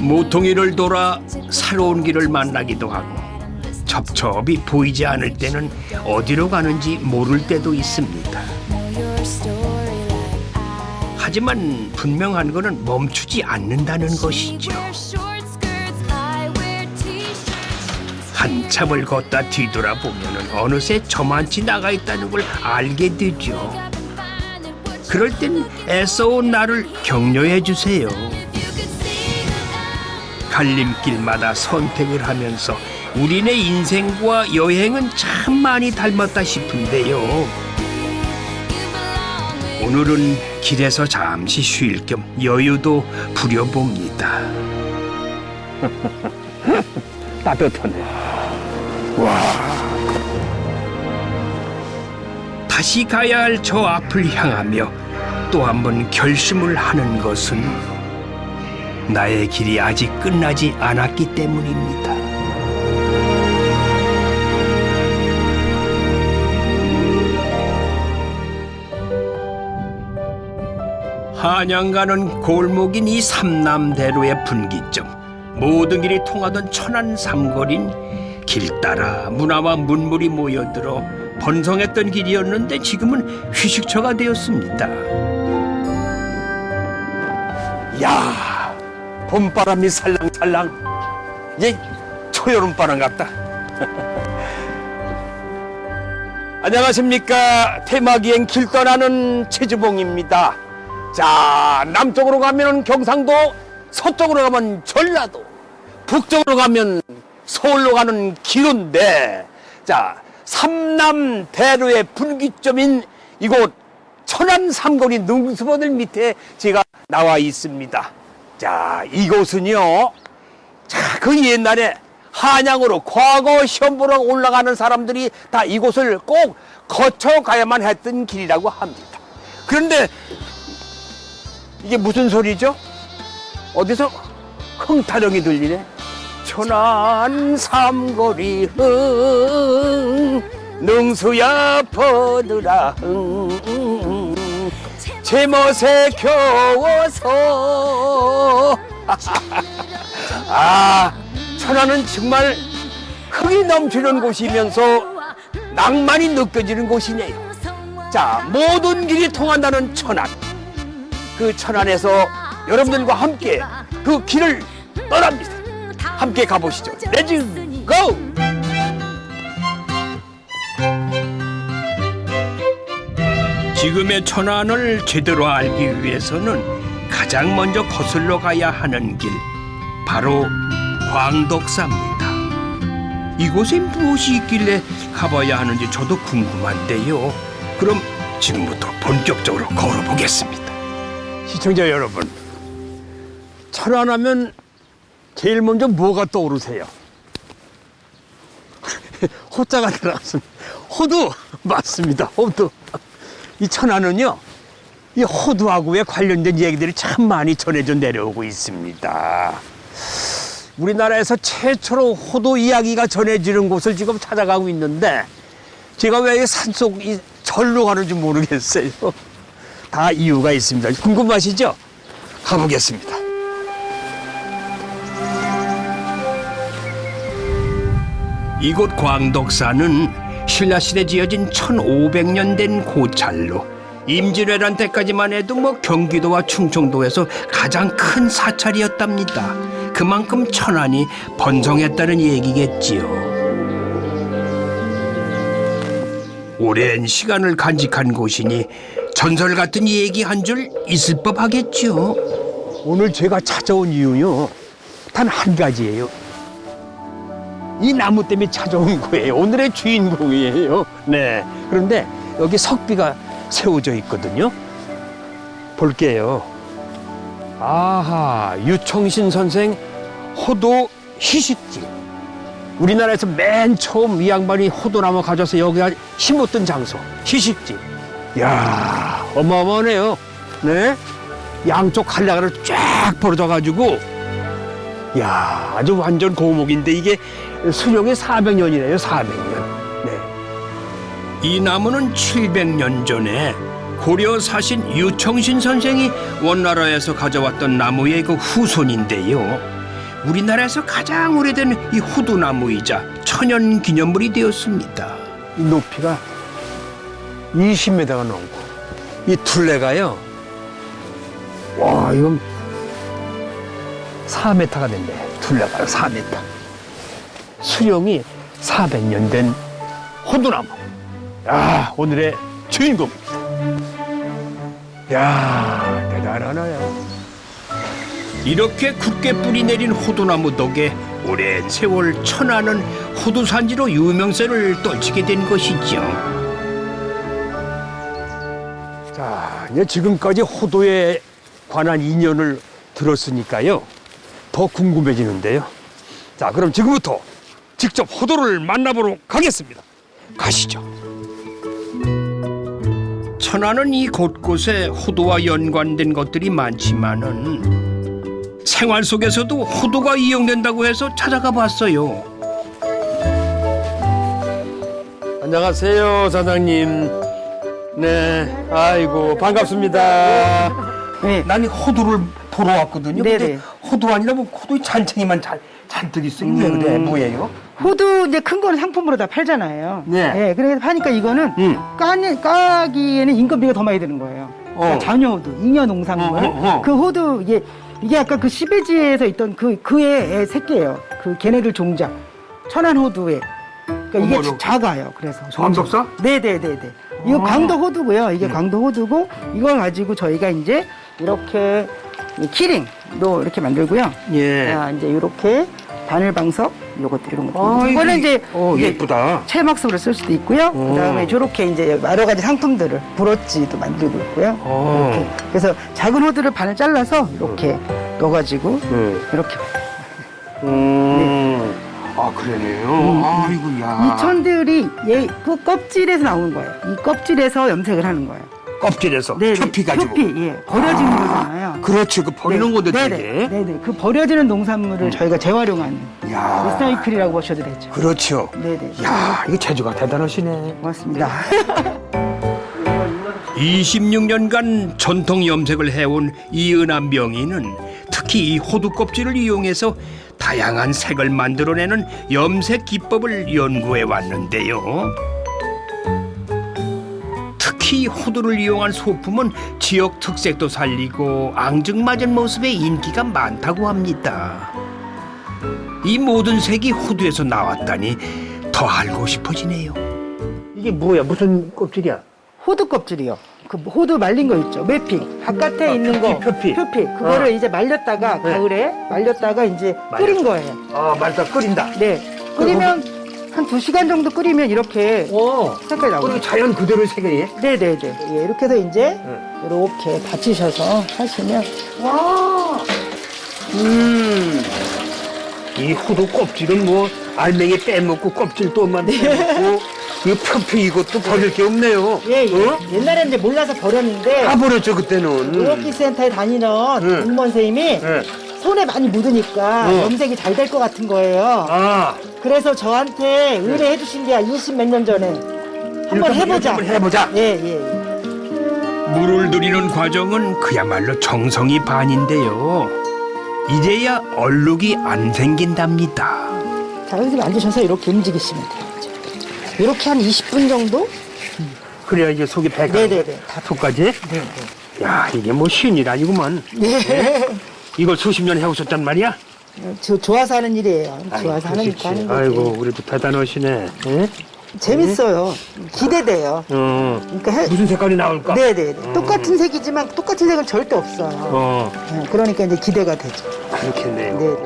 모퉁이를 돌아 새로운 길을 만나기도 하고 첩첩이 보이지 않을 때는 어디로 가는지 모를 때도 있습니다. 하지만 분명한 것은 멈추지 않는다는 것이죠. 한참을 걷다 뒤돌아보면 어느새 저만치 나가 있다는 걸 알게 되죠. 그럴 땐 애써온 나를 격려해 주세요. 갈림길마다 선택을 하면서 우리네 인생과 여행은 참 많이 닮았다 싶은데요. 오늘은 길에서 잠시 쉴 겸 여유도 부려봅니다. 따뜻하네. 와. 다시 가야 할 저 앞을 향하며 또 한 번 결심을 하는 것은 나의 길이 아직 끝나지 않았기 때문입니다. 한양 가는 골목인 이 삼남대로의 분기점, 모든 길이 통하던 천안 삼거리는 길 따라 문화와 문물이 모여들어 번성했던 길이었는데 지금은 휴식처가 되었습니다. 야, 봄바람이 살랑살랑. 이제 초여름바람 같다. 안녕하십니까. 테마기행 길 떠나는 최주봉입니다. 자, 남쪽으로 가면 경상도, 서쪽으로 가면 전라도, 북쪽으로 가면 서울로 가는 길인데, 자, 삼남대로의 분기점인 이곳 천안 삼거리 능수보들 밑에 제가 나와 있습니다. 자, 이곳은요, 자, 그 옛날에 한양으로 과거 시험 보러 올라가는 사람들이 다 이곳을 꼭 거쳐가야만 했던 길이라고 합니다. 그런데 이게 무슨 소리죠? 어디서 흥타령이 들리네. 천안 삼거리 능수야 퍼드라 제멋에 겨워서 아, 천안은 정말 흥이 넘치는 곳이면서 낭만이 느껴지는 곳이네요. 자, 모든 길이 통한다는 천안. 그 천안에서 여러분들과 함께 그 길을 떠납니다. 함께 가보시죠. 렛츠 고! 지금의 천안을 제대로 알기 위해서는 가장 먼저 거슬러 가야 하는 길, 바로 광덕사입니다. 이곳에 무엇이 있길래 가봐야 하는지 저도 궁금한데요. 그럼 지금부터 본격적으로 걸어보겠습니다. 시청자 여러분, 천안하면 제일 먼저 뭐가 떠오르세요? 호자가 들어갔습니다. 호두! 맞습니다. 호두. 이 천안은요, 이 호두하고에 관련된 얘기들이 참 많이 전해져 내려오고 있습니다. 우리나라에서 최초로 호두 이야기가 전해지는 곳을 지금 찾아가고 있는데, 제가 왜 산속 이 절로 가는지 모르겠어요. 다 이유가 있습니다. 궁금하시죠? 가보겠습니다. 이곳 광덕사는 신라시대 지어진 1500년 된 고찰로 임진왜란 때까지만 해도 경기도와 충청도에서 가장 큰 사찰이었답니다. 그만큼 천안이 번성했다는 얘기겠지요. 오랜 시간을 간직한 곳이니 전설 같은 얘기 한 줄 있을 법하겠죠. 오늘 제가 찾아온 이유요, 단 한 가지예요. 이 나무 때문에 찾아온 거예요. 오늘의 주인공이에요. 네. 그런데 여기 석비가 세워져 있거든요. 볼게요. 아하, 유청신 선생 호도 희식지. 우리나라에서 맨 처음 이 양반이 호도나무 가져서 여기가 심었던 장소, 희식지. 이야, 어마어마하네요. 네. 양쪽 칼라가를 쫙 벌어져가지고, 이야, 아주 완전 고목인데 이게 수령이 400년이래요, 400년. 네. 이 나무는 700년 전에 고려 사신 유청신 선생이 원나라에서 가져왔던 나무의 그 후손인데요. 우리나라에서 가장 오래된 이 호두나무이자 천연 기념물이 되었습니다. 이 높이가 20m가 넘고 이 둘레가요. 와, 이건 4m가 된대. 둘레가 4m. 수령이 400년 된 호두나무. 야, 오늘의 주인공. 야, 대단하나요. 이렇게 굳게 뿌리 내린 호두나무 덕에 오랜 세월 천안은 호두 산지로 유명세를 떨치게 된 것이죠. 자, 이제 지금까지 호두에 관한 인연을 들었으니까요. 더 궁금해지는데요. 자, 그럼 지금부터 직접 호두를 만나보러 가겠습니다. 가시죠. 천안은 이 곳곳에 호두와 연관된 것들이 많지만은 생활 속에서도 호두가 이용된다고 해서 찾아가 봤어요. 안녕하세요, 사장님. 네, 아이고 반갑습니다. 네. 난 호두를 보러 왔거든요. 네네. 근데 호두 아니라 뭐 호두 잔챙이만 잔뜩 있어. 이게 그래 뭐예요? 호두 이제 큰 거는 상품으로 다 팔잖아요. 네. 그래서 파니까 이거는 까기에는 인건비가 더 많이 드는 거예요. 그러니까 자녀 호두, 잉여 농산물. 그 호두 이게 아까 그 시베지에서 있던 그의 새끼예요. 그 걔네들 종자. 천안 호두에. 그러니까 이게 어머나. 작아요. 그래서 광덕사? 네네네네. 이거 광도 호두고요. 이게 광도 호두고 이걸 가지고 저희가 이제 이렇게 키링도 이렇게 만들고요. 예. 자, 이제 이렇게 바늘 방석 요것도 이런 거. 이거는 이제 예쁘다. 체막석으로 쓸 수도 있고요. 그다음에 저렇게 이제 여러 가지 상품들을 브로치도 만들고 있고요. 이렇게. 그래서 작은 호두를 반을 잘라서 이렇게 넣어가지고 이렇게. 아, 그러네요. 아이고, 야. 이 천들이 그 껍질에서 나오는 거예요. 이 껍질에서 염색을 하는 거예요. 껍질에서 네네. 표피 가지고. 표피, 버려지는 거잖아요. 그렇지, 그 버리는 건데 네네. 되게. 네네. 그 버려지는 농산물을 저희가 재활용하는 야. 리사이클이라고 보셔도 되죠. 그렇죠. 네네. 야, 이거 재주가 대단하시네. 고맙습니다. 26년간 전통 염색을 해온 이은하 명인은 특히 이 호두 껍질을 이용해서 다양한 색을 만들어내는 염색 기법을 연구해 왔는데요. 특히 호두를 이용한 소품은 지역 특색도 살리고 앙증맞은 모습의 인기가 많다고 합니다. 이 모든 색이 호두에서 나왔다니 더 알고 싶어지네요. 이게 뭐야? 무슨 껍질이야? 호두 껍질이요. 그 호두 말린 거 있죠. 매핑. 바깥에 있는 거. 표피. 그거를 이제 말렸다가 가을에 말렸다가 이제 끓인 거예요. 아, 말다 끓인다. 네. 끓이면 한 2시간 정도 끓이면 이렇게 색깔이 나오고. 그리고 자연 그대로 색이. 네네네. 예, 이렇게 해서 이제 이렇게 받치셔서 하시면 이 호두 껍질은 뭐 알맹이 빼먹고 껍질도만 빼먹고 그 표피 이것도 버릴 게 없네요. 예. 옛날에는 이제 몰라서 버렸는데 다 버렸죠 그때는. 의학기센터에 다니는 공무원 선생님이 손에 많이 묻으니까 염색이 잘 될 것 같은 거예요. 아, 그래서 저한테 의뢰해 주신 게 20 몇 년 전에 한번 해보자. 한번 해보자. 예. 물을 들이는 과정은 그야말로 정성이 반인데요. 이제야 얼룩이 안 생긴답니다. 자, 여기서 앉으셔서 이렇게 움직이시면 돼요. 이렇게 한 20분 정도? 그래야 이제 속이 배가. 네네네. 다 속까지? 네. 야, 이게 뭐 신일 아니구만. 네. 이걸 수십 년 해오셨단 말이야? 저 좋아서 하는 일이에요. 좋아서 하니까 하는 거지. 아이고, 우리도 대단하시네. 예? 재밌어요. 기대돼요. 그러니까 무슨 색깔이 나올까? 네네. 똑같은 색이지만 똑같은 색은 절대 없어요. 그러니까 이제 기대가 되죠. 그렇겠네요. 네.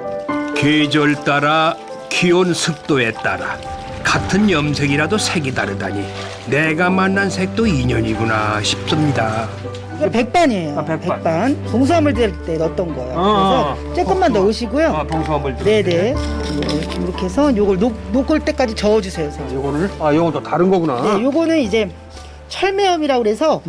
계절 따라 기온 습도에 따라 같은 염색이라도 색이 다르다니 내가 만난 색도 인연이구나 싶습니다. 이게 백반이에요. 아, 백반. 백반. 봉수화물 될 때 넣었던 거예요. 그래서 조금만 넣으시고요. 봉수화물. 네네. 이렇게 해서 요걸 녹을 때까지 저어주세요. 선생님. 요거를 요것도 다른 거구나. 네, 요거는 이제 철매염이라고 그래서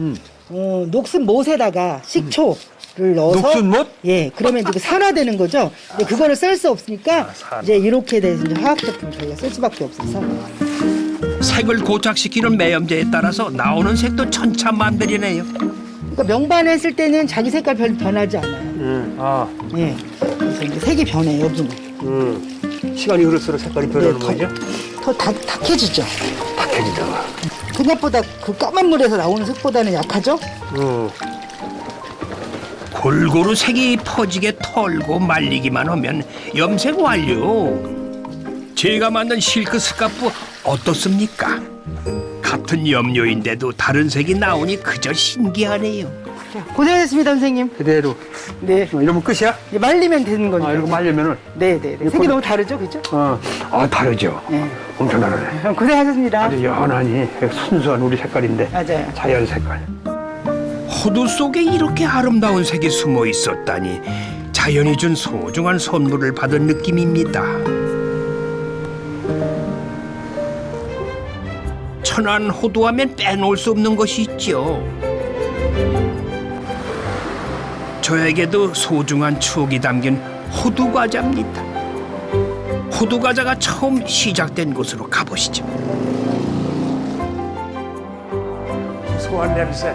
녹슨 못에다가 식초를 넣어서 녹슨 못? 예, 그러면 이제 산화되는 거죠. 근데 그거를 쓸 수 없으니까 산화. 이제 이렇게 돼서 이제 화학 제품 저희가 쓸 수밖에 없어서 색을 고착시키는 매염제에 따라서 나오는 색도 천차만별이네요. 그러니까 명반했을 때는 자기 색깔 별로 변하지 않아요. 아, 예. 그래서 이제 색이 변해 여기는. 시간이 흐를수록 색깔이 변하는 네, 거죠? 더 탁해지죠. 탁해지다가. 생각보다 그 까만 물에서 나오는 색보다는 약하죠? 골고루 색이 퍼지게 털고 말리기만 하면 염색 완료. 제가 만든 실크 스카프 어떻습니까? 같은 염료인데도 다른 색이 나오니 그저 신기하네요. 고생하셨습니다, 선생님. 그대로. 네. 이러면 끝이야? 이제 말리면 되는 거니까. 이렇게 말리면은. 네네. 색이 너무 다르죠, 그죠? 다르죠. 네. 엄청 다르네. 고생하셨습니다. 아주 연하니 순수한 우리 색깔인데. 맞아요. 자연 색깔. 호두 속에 이렇게 아름다운 색이 숨어 있었다니 자연이 준 소중한 선물을 받은 느낌입니다. 천안 호두하면 빼놓을 수 없는 것이 있죠. 저에게도 소중한 추억이 담긴 호두 과자입니다. 호두 과자가 처음 시작된 곳으로 가보시죠. 고소한 냄새,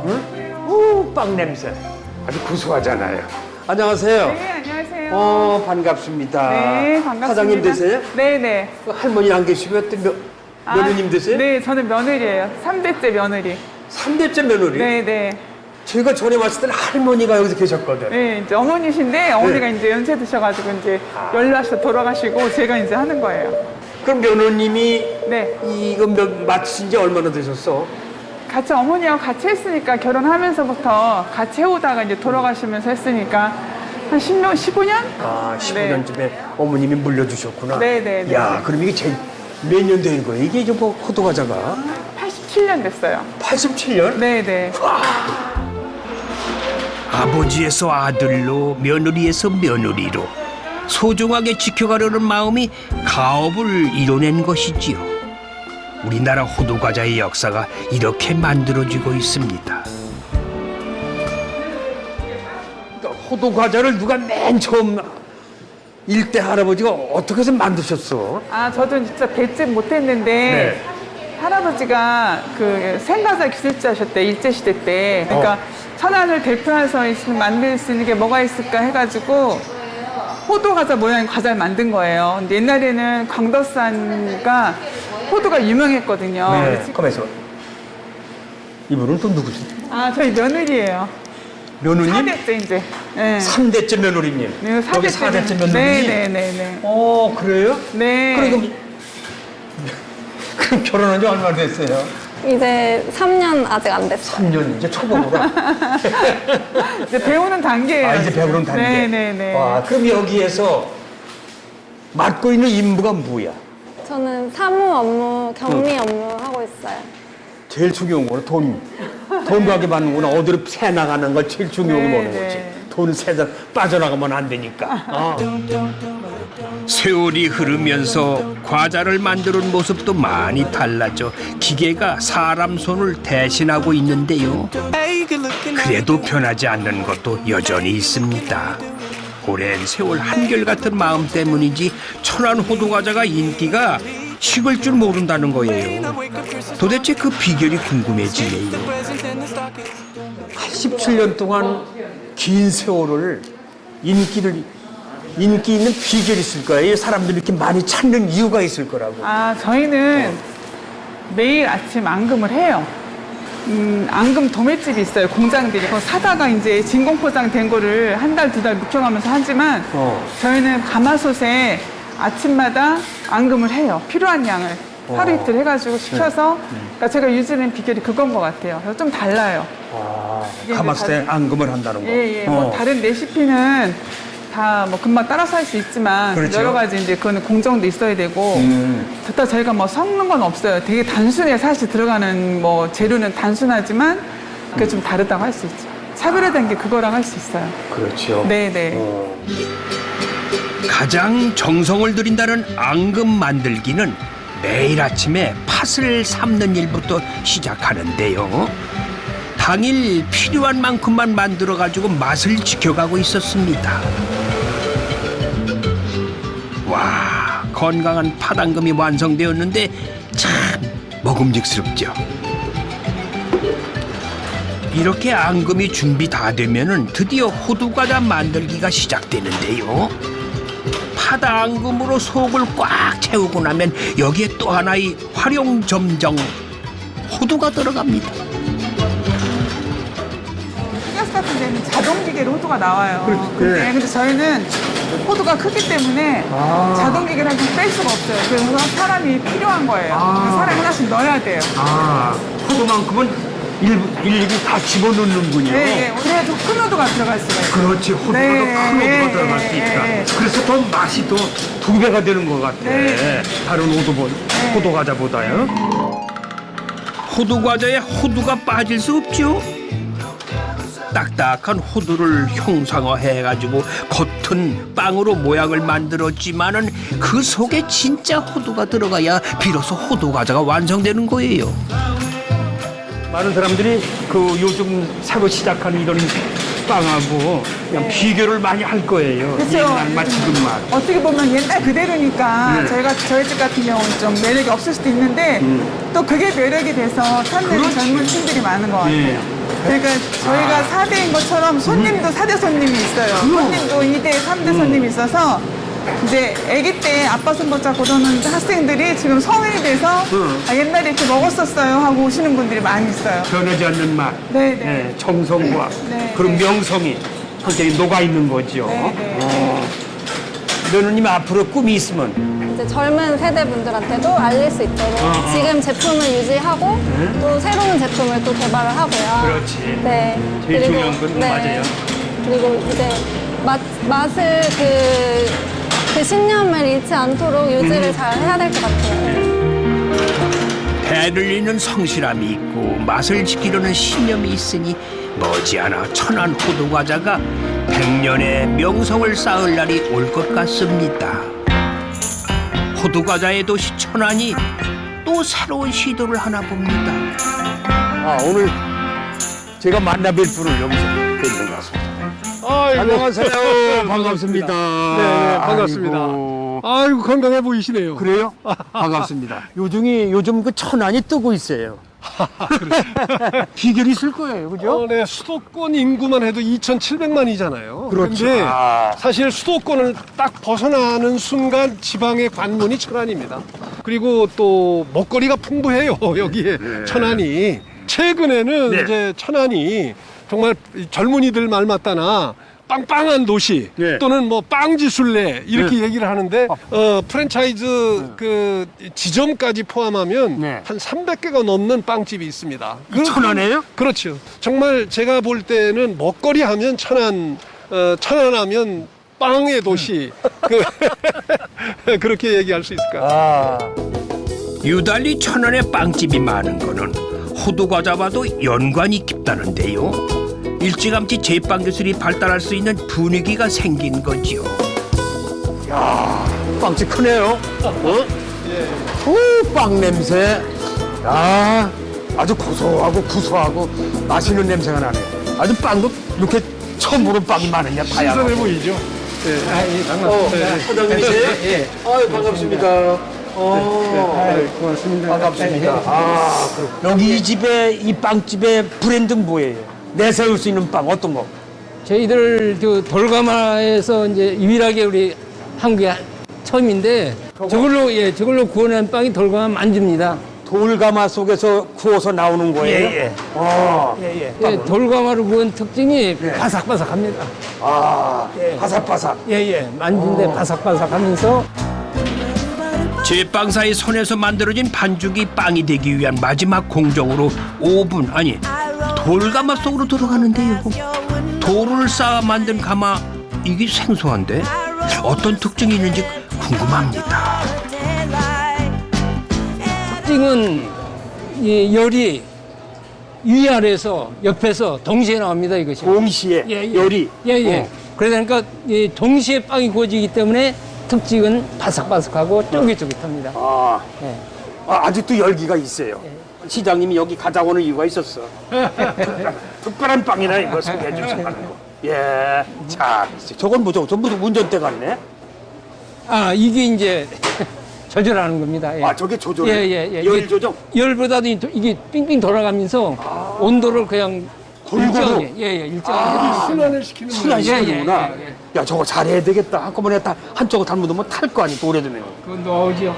응? 빵 냄새, 아주 고소하잖아요. 안녕하세요. 네, 안녕하세요. 반갑습니다. 네, 반갑습니다. 사장님 되세요? 네네. 할머니 안 계시고 또 며느님 되세요? 네, 저는 며느리예요. 3대째 며느리. 3대째 며느리? 네네. 제가 전에 왔을 때는 할머니가 여기서 계셨거든. 네, 이제 어머니신데 어머니가 이제 연세 드셔가지고 이제 연로하셔서 돌아가시고 제가 이제 하는 거예요. 그럼 며느님이 네. 이거 마치신 지 얼마나 되셨어? 같이 어머니하고 같이 했으니까 결혼하면서부터 같이 해오다가 이제 돌아가시면서 했으니까 한 10년, 15년? 15년쯤에 어머님이 물려주셨구나. 네네네. 야, 그럼 이게 몇 년 된 거예요? 이게 좀 호두 과자가 87년 됐어요. 87년? 네네. 아버지에서 아들로, 며느리에서 며느리로 소중하게 지켜가려는 마음이 가업을 이뤄낸 것이지요. 우리나라 호두 과자의 역사가 이렇게 만들어지고 있습니다. 호두 과자를 누가 맨 처음 일대 할아버지가 어떻게 해서 만드셨어? 저도 진짜 뵙지 못했는데 할아버지가 그 생과자 기술자셨대, 일제시대 때. 그러니까 천안을 대표해서 만들 수 있는 게 뭐가 있을까 해가지고 호두 과자 모양의 과자를 만든 거예요. 근데 옛날에는 광덕산가 호두가 유명했거든요. 가만있어. 이분은 또 누구지? 저희 며느리예요. 며느님? 4대째 이제. 네. 3대째 며느리님. 네, 여기 4대째 며느리지? 네네네네. 그래요? 네. 그럼 결혼한 지 얼마나 됐어요? 이제 3년 아직 안 됐어요. 3년, 이제 초보구나. 이제 배우는 단계예요. 이제 배우는 단계. 네네네. 와, 그럼 여기에서 맡고 있는 임무가 뭐야? 저는 사무 업무, 격리 업무 하고 있어요. 제일 중요한 거는 돈 가게 받는구나. 어디로 새 나가는 거 제일 중요한 네, 거는 거지. 네. 돈 새다 빠져나가면 안 되니까. 세월이 흐르면서 과자를 만드는 모습도 많이 달라져 기계가 사람 손을 대신하고 있는데요. 그래도 변하지 않는 것도 여전히 있습니다. 오랜 세월 한결같은 마음 때문인지 천안 호두 과자가 인기가 식을 줄 모른다는 거예요. 도대체 그 비결이 궁금해지네요. 87년 동안 긴 세월을 인기 있는 비결이 있을 거예요. 사람들이 이렇게 많이 찾는 이유가 있을 거라고. 저희는 매일 아침 앙금을 해요. 앙금 도매집이 있어요. 공장들이. 그거 사다가 이제 진공 포장된 거를 한 달, 두 달 묵혀가면서 하지만 저희는 가마솥에 아침마다 앙금을 해요. 필요한 양을. 하루 이틀 해가지고 식혀서 그러니까 제가 유지하는 비결이 그건 것 같아요. 그래서 좀 달라요. 가마솥에 앙금을 한다는 거. 예. 뭐 다른 레시피는 다 뭐 금방 따라서 할 수 있지만 그렇죠. 여러 가지 이제 그거는 공정도 있어야 되고 그렇다 저희가 뭐 섞는 건 없어요. 되게 단순해. 사실 들어가는 뭐 재료는 단순하지만 그게 좀 다르다고 할 수 있죠. 차별화된 게 그거랑 할 수 있어요. 그렇죠. 네네. 가장 정성을 들인다는 앙금 만들기는 매일 아침에 팥을 삶는 일부터 시작하는데요. 당일 필요한 만큼만 만들어가지고 맛을 지켜가고 있었습니다. 와, 건강한 팥 앙금이 완성되었는데 참 먹음직스럽죠. 이렇게 앙금이 준비 다 되면은 드디어 호두과자 만들기가 시작되는데요. 파다 앙금으로 속을 꽉 채우고 나면 여기에 또 하나의 활용점정 호두가 들어갑니다. 흑야스 같은 데는 자동 기계로 호두가 나와요. 그렇지. 근데 저희는 호두가 크기 때문에 자동 기계를 한 번 뺄 수가 없어요. 그래서 사람이 필요한 거예요. 그래서 사람이 하나씩 넣어야 돼요. 호두만큼은 일일이 다 집어넣는군요. 네, 그래야 더 큰 호두가 들어갈 수가 있어요. 그렇지, 호두가 네, 더 큰 호두가 네, 들어갈 수 네, 있다. 네. 그래서 더 맛이 더 2배가 되는 것 같아. 네. 다른 호두과자보다요. 호두과자에 호두가 빠질 수 없죠. 딱딱한 호두를 형상화해가지고 겉은 빵으로 모양을 만들었지만은 그 속에 진짜 호두가 들어가야 비로소 호두과자가 완성되는 거예요. 많은 사람들이 그 요즘 새로 시작하는 이런 빵하고 그냥 비교를 많이 할 거예요. 그렇죠. 옛날 맛, 지금 맛. 어떻게 보면 옛날 그대로니까 네. 저희 집 같은 경우는 좀 매력이 없을 수도 있는데 또 그게 매력이 돼서 찾는 그렇지. 젊은 층들이 많은 것 같아요. 예. 그러니까 저희가 4대인 것처럼 손님도 4대 손님이 있어요. 손님도 2대, 3대 손님이 있어서 이제 아기 때 아빠 손 붙잡고 오는 학생들이 지금 성인이 돼서 아, 옛날에 이렇게 먹었었어요 하고 오시는 분들이 많이 있어요. 변하지 않는 맛, 네, 네. 예, 정성과 네, 그런 네. 명성이 굉장히 녹아있는 거죠. 네, 네. 며느님 앞으로 꿈이 있으면 이제 젊은 세대 분들한테도 알릴 수 있도록 지금 제품을 유지하고 또 새로운 제품을 또 개발을 하고요. 그렇지. 네. 제일 중요한 건 맞아요. 그리고 이제 맛을 그 신념을 잃지 않도록 유지를 잘 해야 될 것 같아요. 배를 잇는 성실함이 있고 맛을 지키려는 신념이 있으니 머지않아 천안 호두과자가 100년의 명성을 쌓을 날이 올 것 같습니다. 호두과자의 도시 천안이 또 새로운 시도를 하나 봅니다. 오늘 제가 만나뵐 분을 여기서 뵙는 것 같습니다. 안녕하세요. 반갑습니다. 네, 반갑습니다. 아이고, 건강해 보이시네요. 그래요? 반갑습니다. 요즘 그 천안이 뜨고 있어요. 비결이 있을 거예요, 그죠? 네, 수도권 인구만 해도 2,700만이잖아요. 그렇죠. 그런데 사실 수도권을 딱 벗어나는 순간 지방의 관문이 천안입니다. 그리고 또 먹거리가 풍부해요, 여기에 천안이. 최근에는 네. 이제 천안이 정말 젊은이들 말 맞다나 빵빵한 도시 네. 또는 뭐 빵지술래 이렇게 얘기를 하는데 프랜차이즈 그 지점까지 포함하면 네. 한 300개가 넘는 빵집이 있습니다. 천안에요? 그렇죠. 정말 제가 볼 때는 먹거리 하면 천안, 천안하면 빵의 도시 그렇게 얘기할 수 있을 것 같아요. 유달리 천안에 빵집이 많은 거는 호두과자와도 연관이 깊다는데요. 일찌감치 제빵 기술이 발달할 수 있는 분위기가 생긴 거죠. 야, 빵집 크네요. 빵 냄새. 야, 아주 고소하고 구수하고 맛있는 냄새가 나네. 아주 빵도 이렇게 처음 보는 빵이 많으냐 봐야. 신선해 보이죠? 네. 반갑습니다. 사장님이세요? 예. 아유, 반갑습니다. 고맙습니다. 반갑습니다. 여기 이 집에 이 빵집의 브랜드는 뭐예요? 내세울 수 있는 빵 어떤 거? 저희들 그 돌가마에서 이제 유일하게 우리 한국에 처음인데 저걸로 구워낸 빵이 돌가마 만주입니다. 돌가마 속에서 구워서 나오는 거예요? 예, 돌가마로 구운 특징이 바삭바삭합니다. 바삭바삭. 만주인데 바삭바삭하면서 제빵사의 손에서 만들어진 반죽이 빵이 되기 위한 마지막 공정으로 오븐 아니 돌가마 속으로 들어가는데요. 돌을 쌓아 만든 가마 이게 생소한데 어떤 특징이 있는지 궁금합니다. 특징은 이 열이 위아래에서 옆에서 동시에 나옵니다. 이것이. 동시에 열이. 그러니까 이 동시에 빵이 구워지기 때문에 특징은 바삭바삭하고 쫄깃쫄깃합니다. 아직도 열기가 있어요. 시장님이 여기 가자고 하는 이유가 있었어. 특별한 빵이라 이거 소개해 주세요. 예. 자, 저건 뭐죠? 전부 운전대 같네. 이게 이제 조절하는 겁니다. 예. 아, 저게 조절. 예, 예, 예. 열 이게 조정. 열보다도 이게 삥삥 돌아가면서 온도를 그냥 골고루. 일정하게, 예, 예, 일정하게. 순환을 시키는 거예요. 순환시키는구나. 예, 예, 야, 저거 잘해야 되겠다. 한꺼번에 다 한쪽을 잘못하면 탈 거 아니야, 또 오래되면. 그건 노하우지요.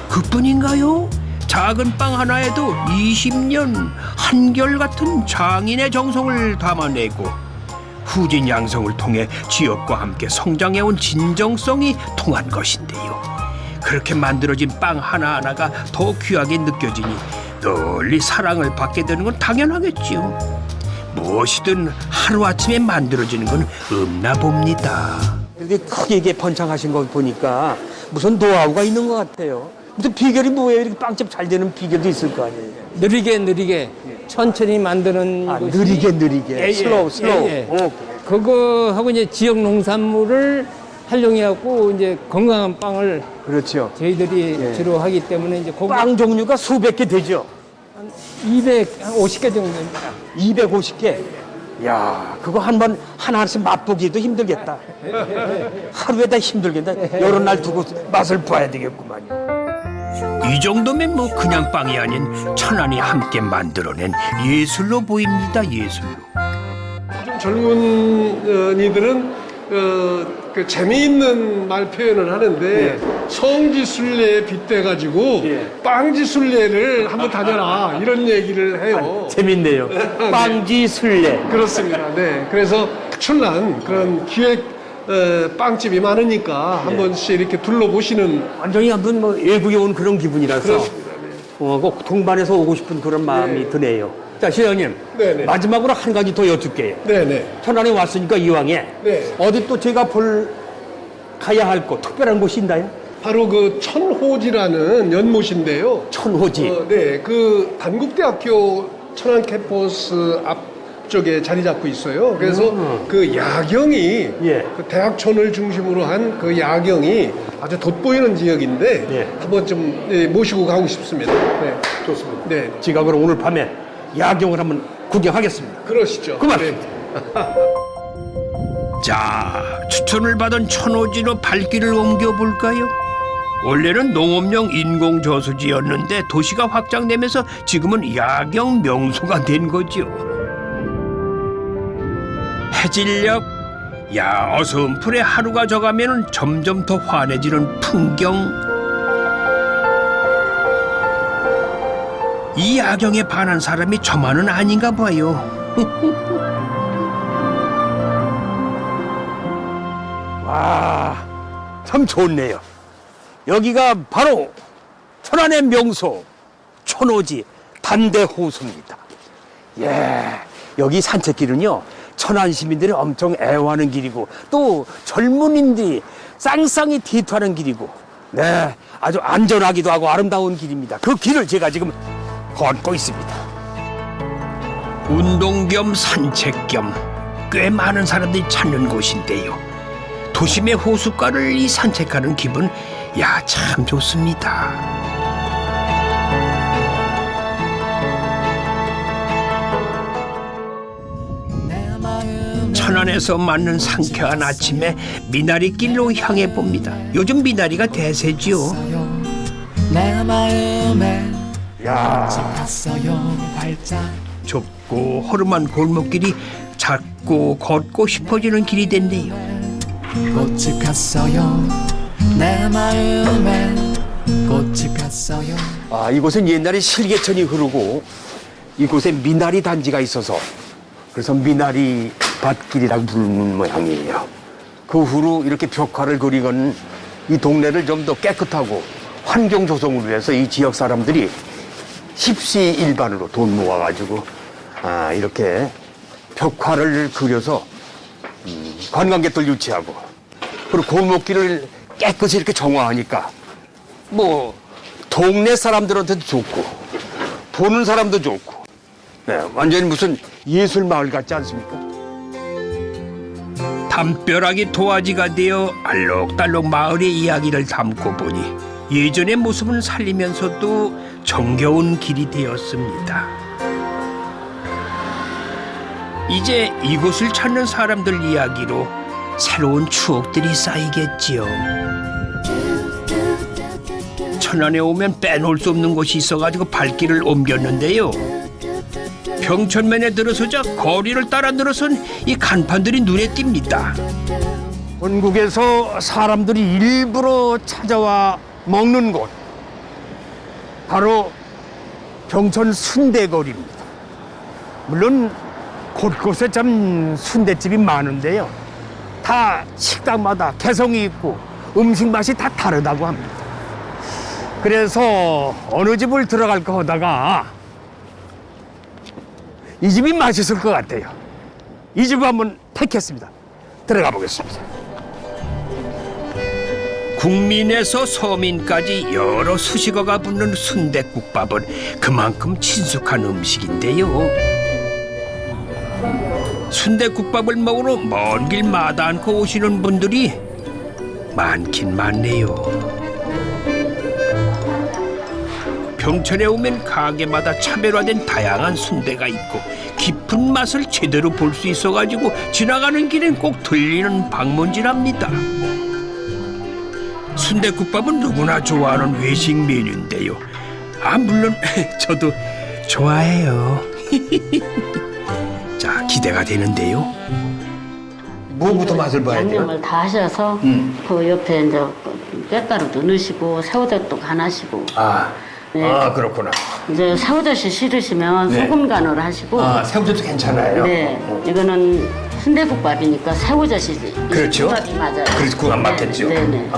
그뿐인가요? 작은 빵 하나에도 20년 한결같은 장인의 정성을 담아내고 후진 양성을 통해 지역과 함께 성장해온 진정성이 통한 것인데요. 그렇게 만들어진 빵 하나하나가 더 귀하게 느껴지니 널리 사랑을 받게 되는 건 당연하겠지요. 무엇이든 하루아침에 만들어지는 건 없나 봅니다. 이렇게 크게 이게 번창하신 거 보니까 무슨 노하우가 있는 것 같아요. 무슨 비결이 뭐예요? 이렇게 빵집 잘 되는 비결도 있을 거 아니에요. 느리게 천천히 만드는 아, 것이 느리게. 예, 예, 슬로우. 예, 예. 오. 그거하고 이제 지역 농산물을 활용해갖고 이제 건강한 빵을 그렇죠. 저희들이 예. 주로 하기 때문에 이제 그거 빵 종류가 수백 개 되죠. 250개 정도입니다. 250개. 야, 그거 한 번 하나씩 맛보기도 힘들겠다. 하루에 다 힘들겠다. 여러 날 두고 맛을 봐야 되겠구만요. 이 정도면 뭐 그냥 빵이 아닌 천안이 함께 만들어낸 예술로 보입니다. 예술로. 좀 젊은이들은 그 재미있는 말 표현을 하는데 성지순례에 빗대가지고 빵지순례를 한번 다녀라 이런 얘기를 해요. 재밌네요. 빵지 순례. 그렇습니다. 네. 그래서 천안 그런 기획 빵집이 많으니까 한 번씩 이렇게 둘러보시는 완전히 한번 뭐 외국에 온 그런 기분이라서 그렇습니다. 네. 꼭 동반해서 오고 싶은 그런 마음이 드네요. 자, 시장님. 네네. 마지막으로 한 가지 더 여쭙게요. 네네. 천안에 왔으니까 이왕에 네. 어디 또 제가 가야 할 곳 특별한 곳이 있나요? 바로 그 천호지라는 연못인데요. 천호지. 네, 그 단국대학교 천안 캠퍼스 앞쪽에 자리 잡고 있어요. 그래서 그 야경이 예. 그 대학촌을 중심으로 한 그 야경이 아주 돋보이는 지역인데 예. 한번 좀 모시고 가고 싶습니다. 네, 좋습니다. 네, 제가 그럼 오늘 밤에 야경을 한번 구경하겠습니다. 그러시죠. 고맙습니다. 자, 추천을 받은 천호지로 발길을 옮겨볼까요? 원래는 농업용 인공저수지였는데 도시가 확장되면서 지금은 야경 명소가 된 거죠. 해질녘 어슴풀에 하루가 져가면 점점 더 환해지는 풍경. 이 야경에 반한 사람이 저만은 아닌가 봐요. 와, 참 좋네요. 여기가 바로 천안의 명소 천호지 단대호수입니다. 예, 여기 산책길은요 천안 시민들이 엄청 애호하는 길이고 또 젊은이들이 쌍쌍이 디투하는 길이고 네, 아주 안전하기도 하고 아름다운 길입니다. 그 길을 제가 지금 걷고 있습니다. 운동 겸 산책 겸 꽤 많은 사람들이 찾는 곳인데요. 도심의 호숫가를 이 산책하는 기분, 야, 참 좋습니다. 천안에서 맞는 상쾌한 아침에 미나리길로 향해 봅니다. 요즘 미나리가 대세지요. 야, 좁고 허름한 골목길이 작고 걷고 싶어지는 길이 됐네요. 꽃이 폈어요 내 마음에 꽃이 폈어요. 아, 이곳은 옛날에 실개천이 흐르고 이곳에 미나리 단지가 있어서 그래서 미나리 밭길이라고 부르는 모양이에요. 그 후로 이렇게 벽화를 그리고는 이 동네를 좀 더 깨끗하고 환경 조성을 위해서 이 지역 사람들이 십시일반으로 돈 모아가지고 이렇게 벽화를 그려서 관광객들 유치하고 그리고 골목길을 깨끗이 이렇게 정화하니까 뭐 동네 사람들한테도 좋고 보는 사람도 좋고 네, 완전히 무슨 예술 마을 같지 않습니까? 담벼락이 도화지가 되어 알록달록 마을의 이야기를 담고 보니 예전의 모습은 살리면서도 정겨운 길이 되었습니다. 이제 이곳을 찾는 사람들 이야기로 새로운 추억들이 쌓이겠지요. 천안에 오면 빼놓을 수 없는 곳이 있어가지고 발길을 옮겼는데요. 병천면에 들어서자 거리를 따라 늘어선 이 간판들이 눈에 띕니다. 전국에서 사람들이 일부러 찾아와 먹는 곳, 바로 병천 순대거리입니다. 물론 곳곳에 참 순대집이 많은데요. 다 식당마다 개성이 있고 음식 맛이 다 다르다고 합니다. 그래서 어느 집을 들어갈까 하다가 이 집이 맛있을 것 같아요. 이 집을 한번 택했습니다. 들어가 보겠습니다. 국민에서 서민까지 여러 수식어가 붙는 순댓국밥은 그만큼 친숙한 음식인데요. 순댓국밥을 먹으러 먼 길 마다 않고 오시는 분들이 많긴 많네요. 병천에 오면 가게마다 차별화된 다양한 순대가 있고 깊은 맛을 제대로 볼 수 있어가지고 지나가는 길엔 꼭 들리는 방문지랍니다. 순댓국밥은 누구나 좋아하는 외식 메뉴인데요. 물론 저도 좋아해요. 자, 기대가 되는데요. 뭐부터 맛을 봐야 돼요? 양념을 다 하셔서 그 옆에 이제 깻가루도 넣으시고 새우젓도 간하시고. 네. 그렇구나. 이제 새우젓이 싫으시면 네. 소금 간으로 하시고. 새우젓도 괜찮아요. 네. 이거는 순대국밥이니까 새우젓이 그렇죠. 국밥이 맞아요. 그래서 그거 안 맞겠죠. 네네.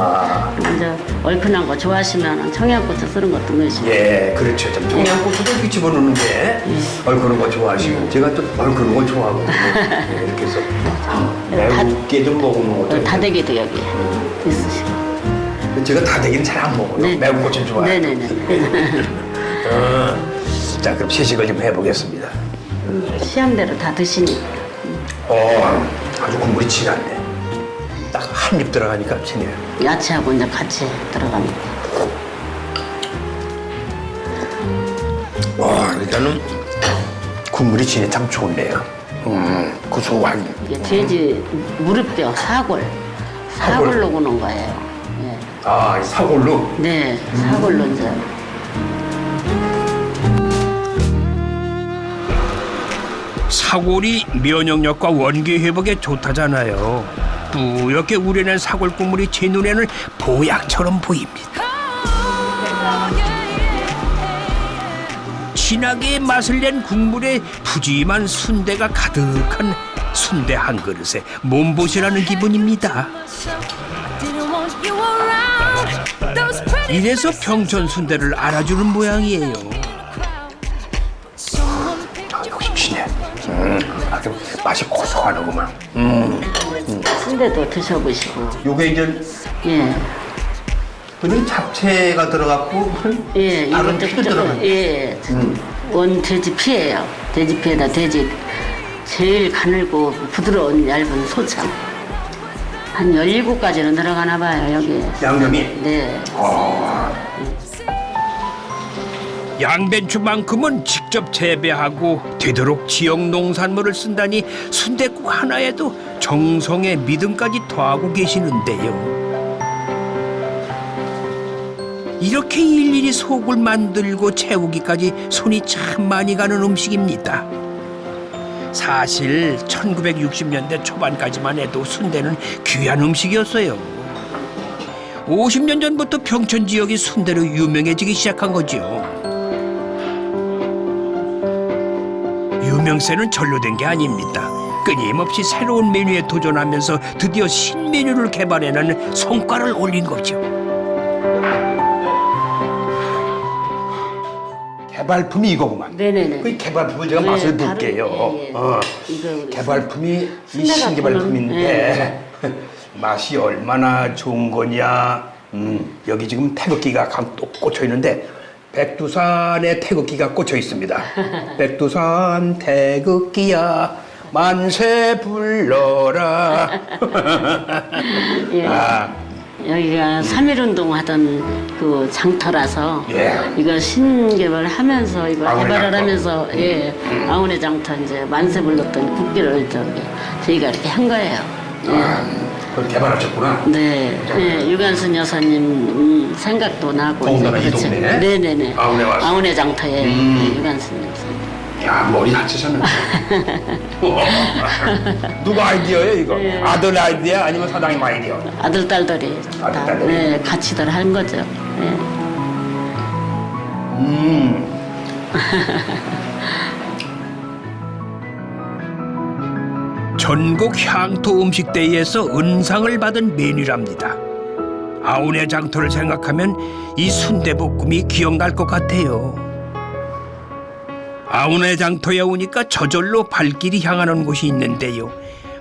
이제 얼큰한 거 좋아하시면 청양고추 쓰는 것도 넣으시고. 예, 그렇죠. 좀 청양고추도 이렇게 집어넣는 게 얼큰한 거 좋아하시고 제가 또 얼큰한 거 좋아하거든요. 예, 이렇게 해서 매우게 좀 먹는 것도 다대기도 여기 있으시고. 제가 다대기는 잘 안 먹어요. 네. 매운 거 좀 좋아해요. 네네네. 자, 그럼 시식을 좀 해보겠습니다. 시향대로 다 드시니까. 아주 국물이 진한데 딱 한 입 들어가니까 진해요. 야채하고 이제 같이 들어갑니다. 일단은 국물이 진해 참 좋네요. 고소한. 이게 돼지 무릎뼈 사골. 사골로 구는 거예요. 예. 이 사골로? 네, 사골로 이제. 사골이 면역력과 원기 회복에 좋다잖아요. 뿌옇게 우려낸 사골 국물이 제 눈에는 보약처럼 보입니다. 진하게 맛을 낸 국물에 푸짐한 순대가 가득한 순대 한 그릇에 몸보신하는 기분입니다. 이래서 병천 순대를 알아주는 모양이에요. 역시 진해. 아주 맛이 고소하구만. 순대도 드셔보시고. 요게 이제 예. 그냥 잡채가 들어갔고 예, 다른 이것도 피도 들어간. 예. 원 돼지 피예요. 돼지 피에다 돼지 제일 가늘고 부드러운 얇은 소참. 한 17가지는 들어가나 봐요, 여기. 양념이. 네. 양배추만큼은 직접 재배하고 되도록 지역 농산물을 쓴다니 순댓국 하나에도 정성의 믿음까지 더하고 계시는데요. 이렇게 일일이 속을 만들고 채우기까지 손이 참 많이 가는 음식입니다. 사실 1960년대 초반까지만 해도 순대는 귀한 음식이었어요. 50년 전부터 병천 지역이 순대로 유명해지기 시작한 거죠. 유명세는 절로 된 게 아닙니다. 끊임없이 새로운 메뉴에 도전하면서 드디어 신메뉴를 개발해내는 성과를 올린 거죠. 개발품이 이거구만. 네네네. 그 개발품을 제가 네, 맛을 다른- 볼게요. 예, 예. 이거 개발품이 이 순대 신개발품인데 맛이 얼마나 좋은 거냐. 여기 지금 태극기가 또 꽂혀 있는데 백두산에 태극기가 꽂혀 있습니다. 백두산 태극기야 만세 불러라. 예. 여기가 3.1운동 하던 그 장터라서 예. 이거 신개발하면서 이거 아우네 개발을 장터. 하면서 예 아우네 장터 이제 만세 불렀던 국기를 저희가 이렇게 한 거예요. 예. 그걸 개발하셨구나. 네, 네, 유관순 여사님 생각도 나고. 더군다나 이 그렇죠. 동네에? 네네네. 아운에 와서? 아운의 장터에 네, 유관순 여사님. 야, 머리 잘 치셨네. 누가 아이디어예요, 이거? 네. 아들 아이디어 아니면 사장님 아이디어? 아들, 딸들이 아들, 다, 딸들이. 네, 같이들 한 거죠. 네. 전국 향토 음식 대회에서 은상을 받은 메뉴랍니다. 아운의 장터를 생각하면 이 순대볶음이 기억날 것 같아요. 아운의 장터에 오니까 저절로 발길이 향하는 곳이 있는데요.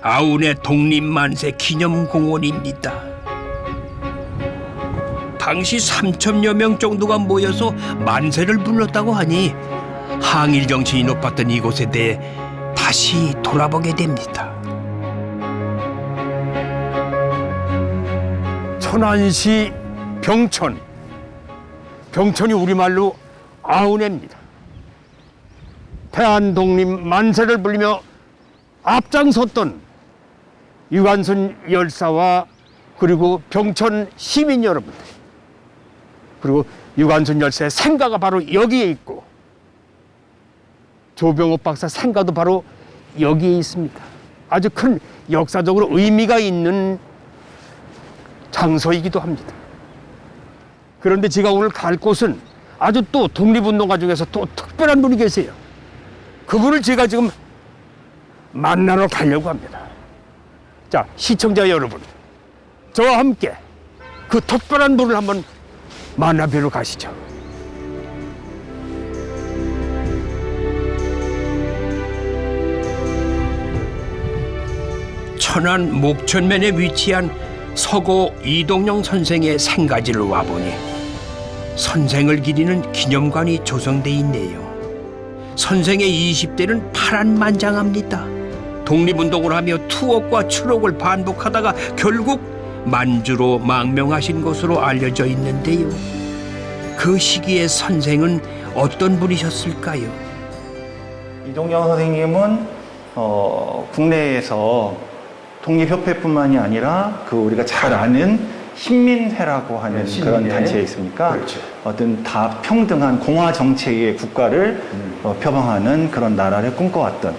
아운의 독립만세 기념공원입니다. 당시 3천여 명 정도가 모여서 만세를 불렀다고 하니 항일 정신이 높았던 이곳에 대해 다시 돌아보게 됩니다. 천안시 병천. 병천이 우리말로 아운해입니다. 대한독립 만세를 불리며 앞장섰던 유관순 열사와 그리고 병천 시민 여러분들, 그리고 유관순 열사의 생가가 바로 여기에 있고 조병옥 박사 생가도 바로 여기에 있습니다. 아주 큰 역사적으로 의미가 있는 장소이기도 합니다. 그런데 제가 오늘 갈 곳은 아주 또 독립운동가 중에서 또 특별한 분이 계세요. 그분을 제가 지금 만나러 가려고 합니다. 자, 시청자 여러분, 저와 함께 그 특별한 분을 한번 만나뵈러 가시죠. 천안 목천면에 위치한 서고 이동영 선생의 생가지를 와보니 선생을 기리는 기념관이 조성돼 있네요. 선생의 20대는 파란만장합니다. 독립운동을 하며 투옥과 추록을 반복하다가 결국 만주로 망명하신 것으로 알려져 있는데요. 그 시기에 선생은 어떤 분이셨을까요? 이동영 선생님은 국내에서 독립협회뿐만이 아니라 그 우리가 잘 아는 신민회라고 하는 그런 단체에 있습니까? 그렇죠. 어떤 다 평등한 공화 정체의 국가를 표방하는 그런 나라를 꿈꿔왔던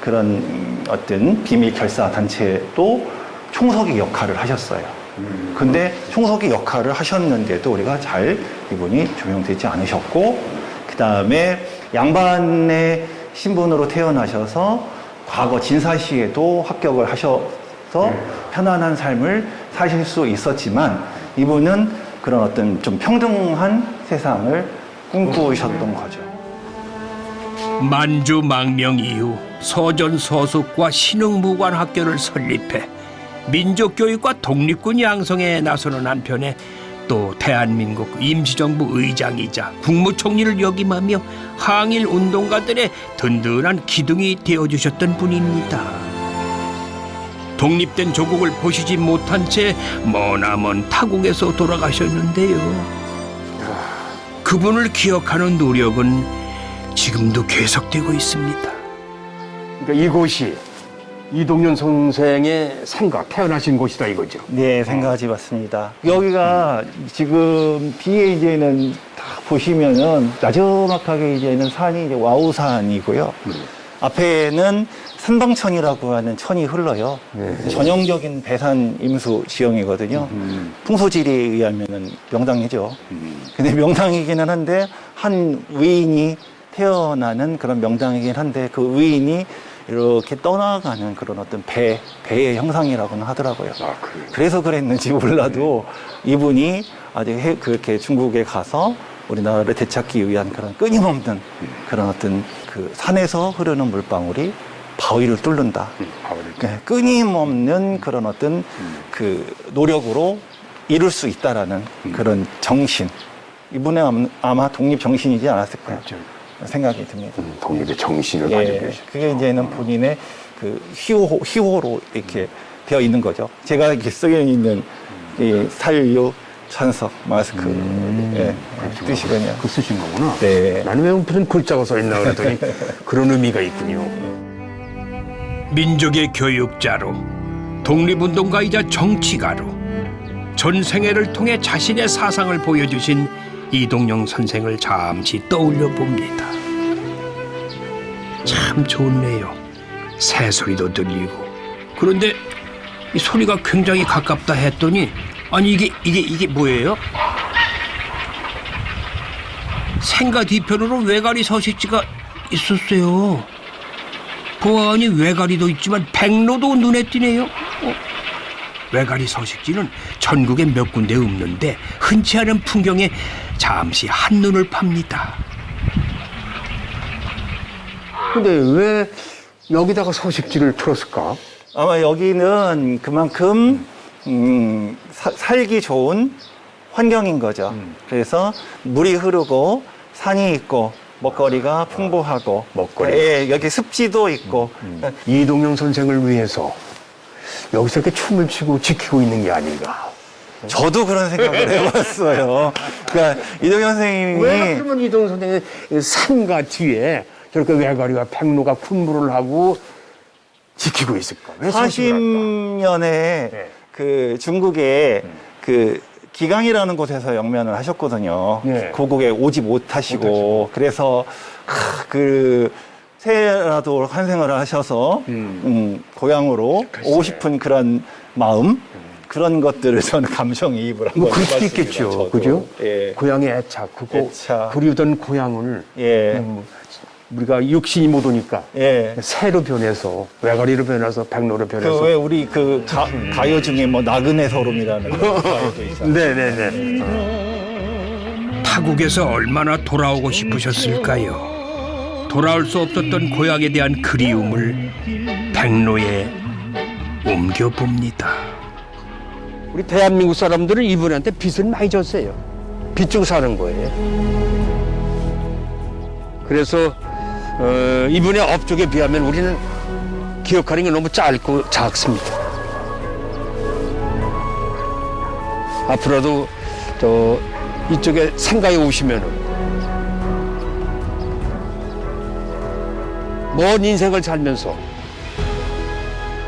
그런 어떤 비밀 결사 단체도 총석의 역할을 하셨어요. 근데 총석의 역할을 하셨는데도 우리가 잘 이분이 조명되지 않으셨고, 그 다음에 양반의 신분으로 태어나셔서 과거 진사시에도 합격을 하셔서 편안한 삶을 사실 수 있었지만, 이분은 그런 어떤 좀 평등한 세상을 꿈꾸셨던 거죠. 만주 망명 이후 서전서숙과 신흥무관학교를 설립해 민족교육과 독립군 양성에 나서는 한편에 또 대한민국 임시정부 의장이자 국무총리를 역임하며 항일 운동가들의 든든한 기둥이 되어주셨던 분입니다. 독립된 조국을 보시지 못한 채 머나먼 타국에서 돌아가셨는데요. 그분을 기억하는 노력은 지금도 계속되고 있습니다. 그러니까 이곳이 이동윤 선생의 생가, 태어나신 곳이다 이거죠. 네, 생각하지 맞습니다. 여기가 지금 뒤에 이제는 다 보시면은 나저막하게 이제는 산이 이제 와우산이고요. 앞에는 산방천이라고 하는 천이 흘러요. 전형적인 배산 임수 지형이거든요. 풍소지리에 의하면은 명당이죠. 근데 명당이기는 한데 한 위인이 태어나는 그런 명당이긴 한데 그 위인이 이렇게 떠나가는 그런 어떤 배의 형상이라고는 하더라고요. 그래서 그랬는지 몰라도 이분이 아주 그렇게 중국에 가서 우리나라를 되찾기 위한 그런 끊임없는 그런 어떤 그 산에서 흐르는 물방울이 바위를 뚫는다. 네, 끊임없는 그런 어떤 그 노력으로 이룰 수 있다라는 그런 정신. 이분의 아마 독립 정신이지 않았을까 생각이 듭니다. 독립의 정신을 가지고 계시죠. 그게 이제는 본인의 그 희호로 이렇게 되어 있는 거죠. 제가 이렇게 쓰여 있는 이 산류 찬석 마스크 뜻이거든요. 그 쓰신 거구나. 네. 나는 왜 무슨 글자가 써 있나 그랬더니 그런 의미가 있군요. 민족의 교육자로 독립운동가이자 정치가로 전생애를 통해 자신의 사상을 보여주신 이동영 선생을 잠시 떠올려 봅니다. 참 좋네요. 새소리도 들리고. 그런데 이 소리가 굉장히 가깝다 했더니 아니 이게 뭐예요? 생가 뒤편으로 외가리 서식지가 있었어요. 보아하니 외가리도 있지만 백로도 눈에 띄네요. 외가리 서식지는 전국에 몇 군데 없는데 흔치 않은 풍경에 잠시 한눈을 팝니다. 근데 왜 여기다가 서식지를 틀었을까? 아마 여기는 그만큼 살기 좋은 환경인 거죠. 그래서 물이 흐르고 산이 있고 먹거리가 풍부하고 먹거리. 예, 여기 습지도 있고 이동영 선생을 위해서 여기서 이렇게 춤을 추고 지키고 있는 게 아닌가. 저도 그런 생각을 해봤어요. 그러니까 이동영 선생님이 왜 그러면 이동영 선생이 산과 뒤에 저렇게 외가리와 백로가 군부를 하고 지키고 있을까? 왜 서식을 할까? 40년에 네. 그 중국에 그 기강이라는 곳에서 영면을 하셨거든요. 네. 고국에 오지 못하시고 그래서 그 새해라도 환생을 하셔서 고향으로 오고 싶은 그런 마음 그런 것들을 저는 감정이입을 한번 뭐 그럴 수도 해봤습니다. 있겠죠. 저도. 그죠? 예. 고향의 애착, 그거 애착. 그리우던 고향을 예. 우리가 육신이 못 오니까 예. 새로 변해서 외가리로 변해서 백로로 변해서 그 왜 우리 그 가요 중에 뭐 나그네 서름이라는 가요도 있잖아요. 네네네. 타국에서 얼마나 돌아오고 싶으셨을까요? 돌아올 수 없었던 고향에 대한 그리움을 백로에 옮겨봅니다. 우리 대한민국 사람들은 이분한테 빚을 많이 졌어요. 빚 주고 사는 거예요. 그래서 이분의 업적에 비하면 우리는 기억하는 게 너무 짧고 작습니다. 앞으로도 저 이쪽에 생가에 오시면은 먼 인생을 살면서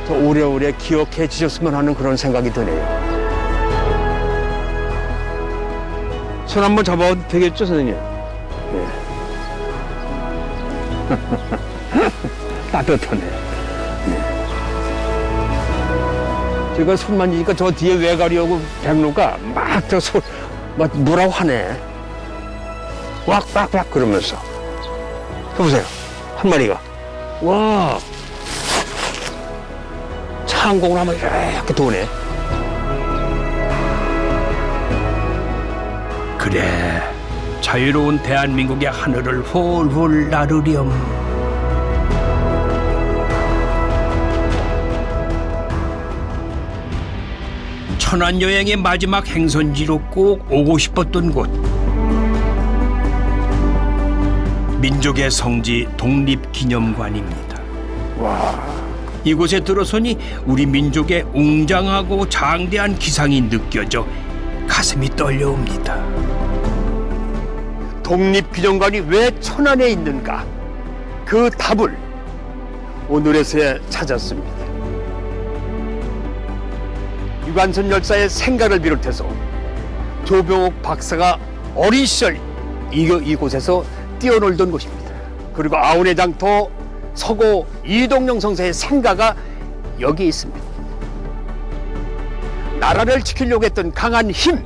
더 오래오래 기억해 주셨으면 하는 그런 생각이 드네요. 손 한번 잡아도 되겠죠, 선생님? 네. 따뜻하네. 네. 제가 손 만지니까 저 뒤에 외가리하고 백로가 막 막 뭐라고 하네. 왁왁왁 그러면서. 해보세요. 한 마리가. 와. 창공을 한번 이렇게 도네. 그래, 자유로운 대한민국의 하늘을 홀홀 나르렴. 천안 여행의 마지막 행선지로 꼭 오고 싶었던 곳. 민족의 성지 독립기념관입니다. 이곳에 들어서니 우리 민족의 웅장하고 장대한 기상이 느껴져 가슴이 떨려옵니다. 독립기념관이 왜 천안에 있는가? 그 답을 오늘에서야 찾았습니다. 유관순 열사의 생가를 비롯해서 조병옥 박사가 어린 시절 이곳에서 뛰어놀던 곳입니다. 그리고 아운의 장터 서고 이동영 선생의 생가가 여기 있습니다. 나라를 지키려고 했던 강한 힘,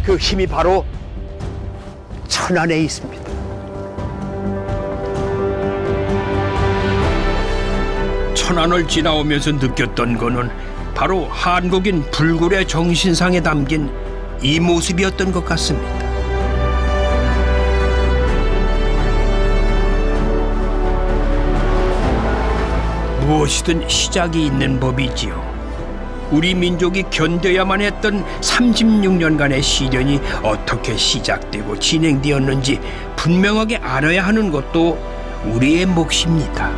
그 힘이 바로 천안에 있습니다. 천안을 지나오면서 느꼈던 거는 바로 한국인 불굴의 정신상에 담긴 이 모습이었던 것 같습니다. 무엇이든 시작이 있는 법이지요. 우리 민족이 견뎌야만 했던 36년간의 시련이 어떻게 시작되고 진행되었는지 분명하게 알아야 하는 것도 우리의 몫입니다.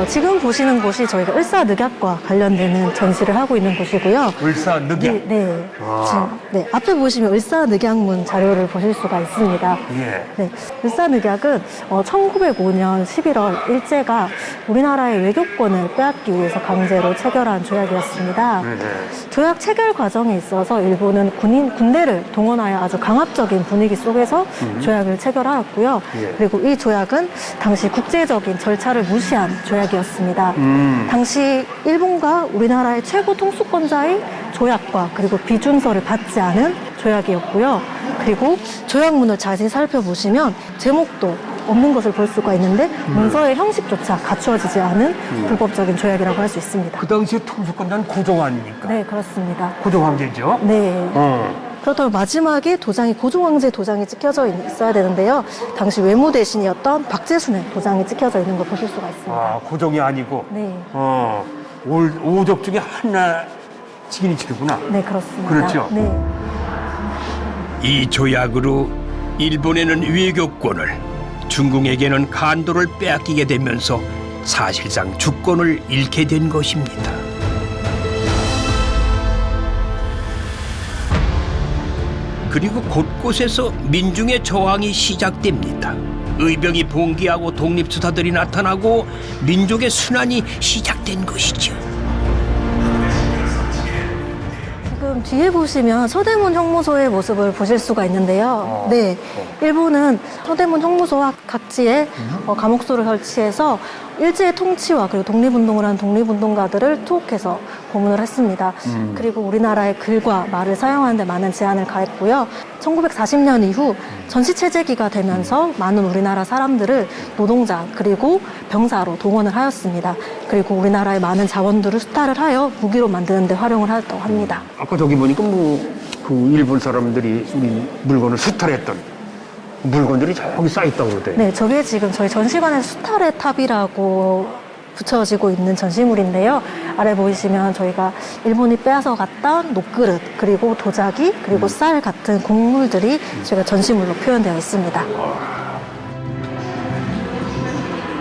지금 보시는 곳이 저희가 을사늑약과 관련되는 전시를 하고 있는 곳이고요. 을사늑약. 네. 아. 지금, 네. 앞에 보시면 을사늑약문 자료를 보실 수가 있습니다. 예. 네. 을사늑약은 1905년 11월 일제가 우리나라의 외교권을 빼앗기 위해서 강제로 체결한 조약이었습니다. 조약 체결 과정에 있어서 일본은 군대를 동원하여 아주 강압적인 분위기 속에서 조약을 체결하였고요. 예. 그리고 이 조약은 당시 국제적인 절차를 무시한 조약이었습니다. 당시 일본과 우리나라의 최고 통수권자의 조약과 그리고 비준서를 받지 않은 조약이었고요. 그리고 조약문을 자세히 살펴보시면 제목도 없는 것을 볼 수가 있는데 문서의 형식조차 갖추어지지 않은 불법적인 조약이라고 할 수 있습니다. 그 당시에 통수권자는 고종 아닙니까? 네, 그렇습니다. 고종 황제죠? 네. 그렇다면 마지막에 도장이 고종황제 도장이 찍혀져 있어야 되는데요. 당시 외무 대신이었던 박재순의 도장이 찍혀져 있는 걸 보실 수가 있습니다. 아, 고종이 아니고. 네. 오족 중에 하나 직인이치구나. 네, 그렇습니다. 그렇죠. 네. 이 조약으로 일본에는 외교권을, 중국에게는 간도를 빼앗기게 되면서 사실상 주권을 잃게 된 것입니다. 그리고 곳곳에서 민중의 저항이 시작됩니다. 의병이 봉기하고 독립투사들이 나타나고 민족의 순환이 시작된 것이죠. 지금 뒤에 보시면 서대문 형무소의 모습을 보실 수가 있는데요. 네, 일본은 서대문 형무소와 각지에 감옥소를 설치해서 일제의 통치와 그리고 독립운동을 한 독립운동가들을 투옥해서 고문을 했습니다. 그리고 우리나라의 글과 말을 사용하는 데 많은 제한을 가했고요. 1940년 이후 전시체제기가 되면서 많은 우리나라 사람들을 노동자 그리고 병사로 동원을 하였습니다. 그리고 우리나라의 많은 자원들을 수탈을 하여 무기로 만드는 데 활용을 하였다고 합니다. 아까 저기 보니까 그 일본 사람들이 우리 물건을 수탈했던 물건들이 저기 쌓여있다고 그러대. 네, 저게 지금 저희 전시관의 수탈의 탑이라고 붙여지고 있는 전시물인데요. 아래 보이시면 저희가 일본이 빼앗아 갔던 녹그릇, 그리고 도자기, 그리고 쌀 같은 곡물들이 저희가 전시물로 표현되어 있습니다.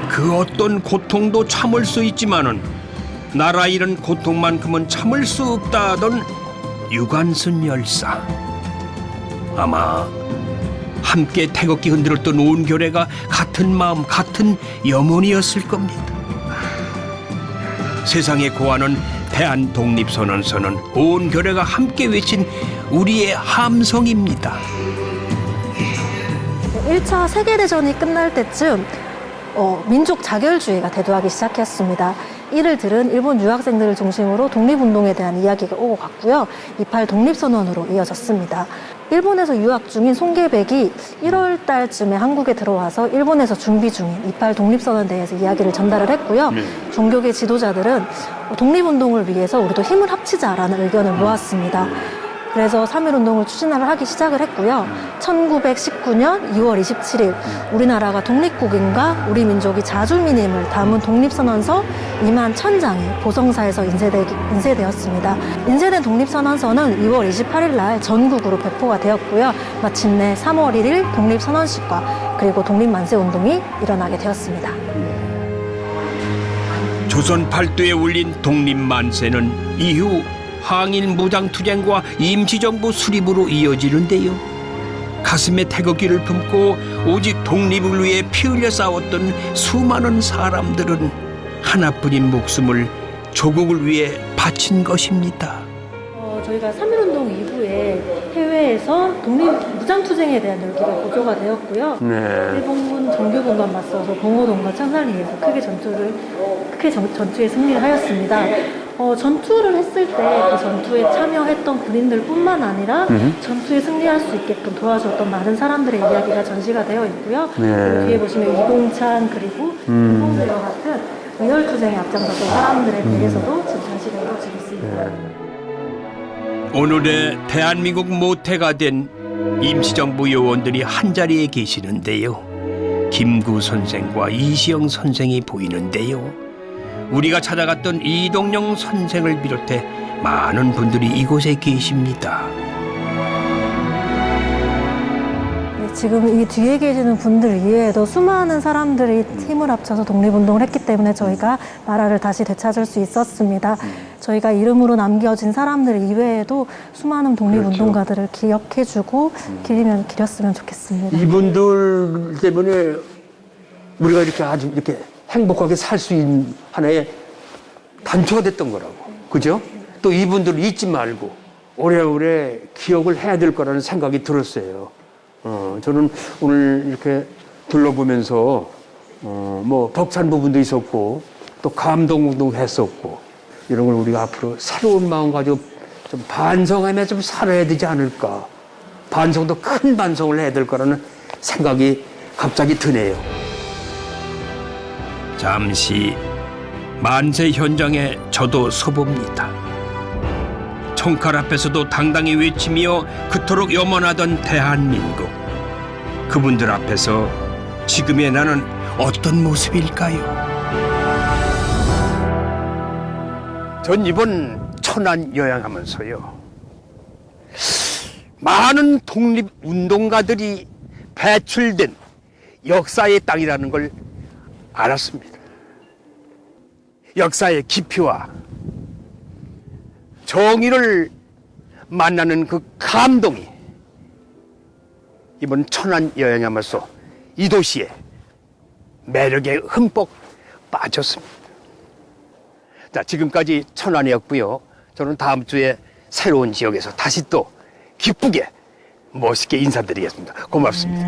그 어떤 고통도 참을 수 있지만은 나라 잃은 고통만큼은 참을 수 없다던 유관순 열사. 아마 함께 태극기 흔들었던 온 교례가 같은 마음, 같은 염원이었을 겁니다. 세상에 고하는 대한독립선언서는 온 교례가 함께 외친 우리의 함성입니다. 1차 세계대전이 끝날 때쯤 민족 자결주의가 대두하기 시작했습니다. 이를 들은 일본 유학생들을 중심으로 독립운동에 대한 이야기가 오고 갔고요. 28 독립선언으로 이어졌습니다. 일본에서 유학 중인 송계백이 1월 달쯤에 한국에 들어와서 일본에서 준비 중인 28 독립선언에 대해서 이야기를 전달을 했고요. 종교계 지도자들은 독립운동을 위해서 우리도 힘을 합치자라는 의견을 모았습니다. 그래서 3.1운동을 추진을 하기 시작을 했고요. 1919년 2월 27일 우리나라가 독립국인과 우리 민족이 자주민임을 담은 독립선언서 2만 1000장이 보성사에서 인쇄되었습니다. 인쇄된 독립선언서는 2월 28일 날 전국으로 배포가 되었고요. 마침내 3월 1일 독립선언식과 그리고 독립만세운동이 일어나게 되었습니다. 조선 팔도에 울린 독립만세는 이후 항일 무장투쟁과 임시정부 수립으로 이어지는데요. 가슴에 태극기를 품고 오직 독립을 위해 피 흘려 싸웠던 수많은 사람들은 하나뿐인 목숨을 조국을 위해 바친 것입니다. 저희가 3.1운동 이후에 해외에서 독립 무장투쟁에 대한 열기가 고조가 되었고요. 일본군 정규군과 맞서서 봉오동과 천산리에서 크게 전투에 승리를 하였습니다. 전투를 했을 때 그 전투에 참여했던 군인들뿐만 아니라 전투에 승리할 수 있게끔 도와줬던 많은 사람들의 이야기가 전시가 되어 있고요. 그리고 뒤에 보시면 이공찬 그리고 김봉대와 같은 의열투쟁에 앞장섰던 사람들에 대해서도 지금 전시가 이루어지고 있습니다. 오늘의 대한민국 모태가 된 임시정부 요원들이 한자리에 계시는데요. 김구 선생과 이시영 선생이 보이는데요. 우리가 찾아갔던 이동영 선생을 비롯해 많은 분들이 이곳에 계십니다. 지금 이 뒤에 계시는 분들 이외에도 수많은 사람들이 힘을 합쳐서 독립운동을 했기 때문에 저희가 나라를 다시 되찾을 수 있었습니다. 저희가 이름으로 남겨진 사람들 이외에도 수많은 독립운동가들을 기억해주고 기렸으면 좋겠습니다. 이분들 때문에 우리가 이렇게 아주 이렇게 행복하게 살 수 있는 하나의 단초가 됐던 거라고. 그죠? 또 이분들을 잊지 말고 오래오래 기억을 해야 될 거라는 생각이 들었어요. 저는 오늘 이렇게 둘러보면서 뭐 벅찬 부분도 있었고 또 감동도 했었고 이런 걸 우리가 앞으로 새로운 마음 가지고 좀 반성하며 좀 살아야 되지 않을까. 반성도 큰 반성을 해야 될 거라는 생각이 갑자기 드네요. 잠시 만세 현장에 저도 서봅니다. 총칼 앞에서도 당당히 외치며 그토록 염원하던 대한민국. 그분들 앞에서 지금의 나는 어떤 모습일까요? 전 이번 천안 여행하면서요. 많은 독립운동가들이 배출된 역사의 땅이라는 걸 알았습니다. 역사의 깊이와 정의를 만나는 그 감동이 이번 천안 여행하면서 이 도시의 매력에 흠뻑 빠졌습니다. 자, 지금까지 천안이었고요. 저는 다음 주에 새로운 지역에서 다시 또 기쁘게 멋있게 인사드리겠습니다. 고맙습니다.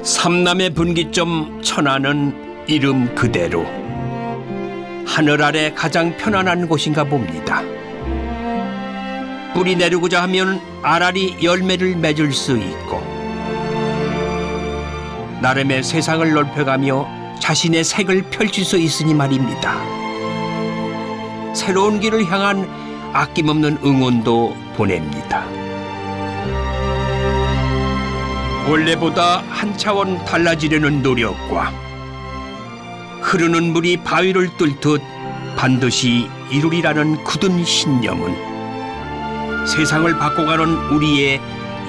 삼남의 분기점 천안은 이름 그대로 하늘 아래 가장 편안한 곳인가 봅니다. 뿌리 내리고자 하면 알알이 열매를 맺을 수 있고 나름의 세상을 넓혀가며 자신의 색을 펼칠 수 있으니 말입니다. 새로운 길을 향한 아낌없는 응원도 보냅니다. 원래보다 한 차원 달라지려는 노력과 흐르는 물이 바위를 뚫듯 반드시 이루리라는 굳은 신념은 세상을 바꿔가는 우리의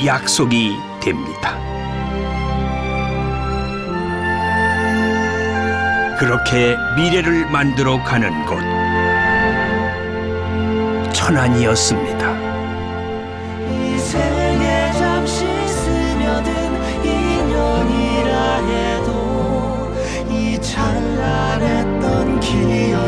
약속이 됩니다. 그렇게 미래를 만들어 가는 곳 천안이었습니다. 이 생에 잠시 스며든 인연이라 해도 이 찬란했던 기억